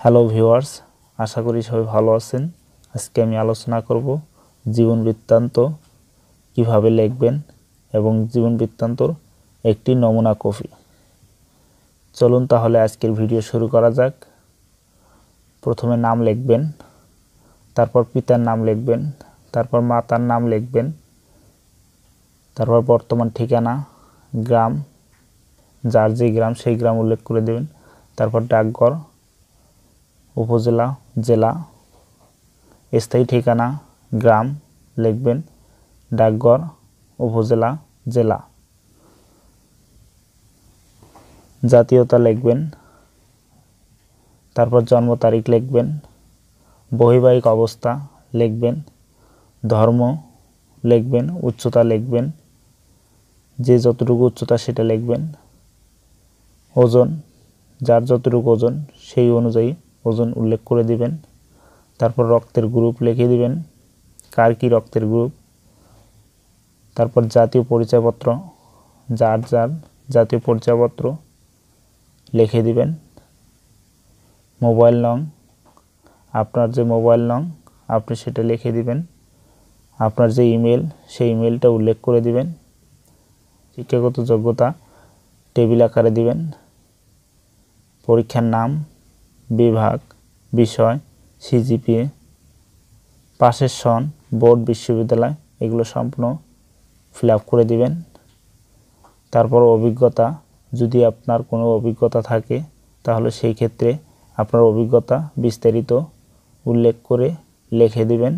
Hello viewers, আশা করি সবাই ভালো আছেন। আজকে আমি আলোচনা করব জীবন বৃত্তান্ত কিভাবে লিখবেন এবং জীবন বৃত্তান্তর একটি নমুনা কপি। চলুন তাহলে আজকের ভিডিও শুরু করা যাক। প্রথমে নাম লিখবেন, তারপর পিতার নাম লিখবেন, তারপর মাতার নাম লিখবেন, তারপর বর্তমান ঠিকানা, গ্রাম, যার যে গ্রাম সেই গ্রাম উল্লেখ করে দেবেন, তারপর ডাকঘর, উপজেলা, জেলা, স্থায়ী ঠিকানা, গ্রাম লিখবেন, ডাকঘর, উপজেলা, জেলা, জাতীয়তা লিখবেন, তারপর জন্ম তারিখ লিখবেন, বৈবাহিক অবস্থা লিখবেন, ধর্ম লিখবেন, উচ্চতা লিখবেন, যে যতটুকু উচ্চতা সেটা লিখবেন, ওজন, যার যতটুকু ওজন সেই অনুযায়ী ওজন উল্লেখ করে দিবেন, তারপর রক্তের গ্রুপ লিখে দিবেন, কার কি রক্তের গ্রুপ, তারপর জাতীয় পরিচয়পত্র, যার যার জাতীয় পরিচয়পত্র লিখে দিবেন, মোবাইল নং, আপনার যে মোবাইল নং আপনি সেটা লিখে দিবেন, আপনার যে ইমেল সেই ইমেলটা উল্লেখ করে দিবেন, শিক্ষাগত যোগ্যতা টেবিল আকারে দিবেন, পরীক্ষার নাম, বিভাগ, বিষয়, সিজিপিএ, পাশের সন, বোর্ড, বিশ্ববিদ্যালয় এগুলো সম্পূর্ণ ফিল আপ করে দিবেন। তারপর অভিজ্ঞতা, যদি আপনার কোনো অভিজ্ঞতা থাকে তাহলে সেই ক্ষেত্রে আপনার অভিজ্ঞতা বিস্তারিত উল্লেখ করে লিখে দিবেন।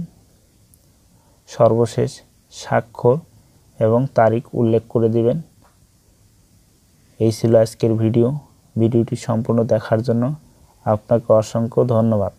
সর্বশেষ স্বাক্ষর এবং তারিখ উল্লেখ করে দিবেন। এই ছিল আজকের ভিডিওটি সম্পূর্ণ দেখার জন্য আপনাকে অসংখ্য ধন্যবাদ।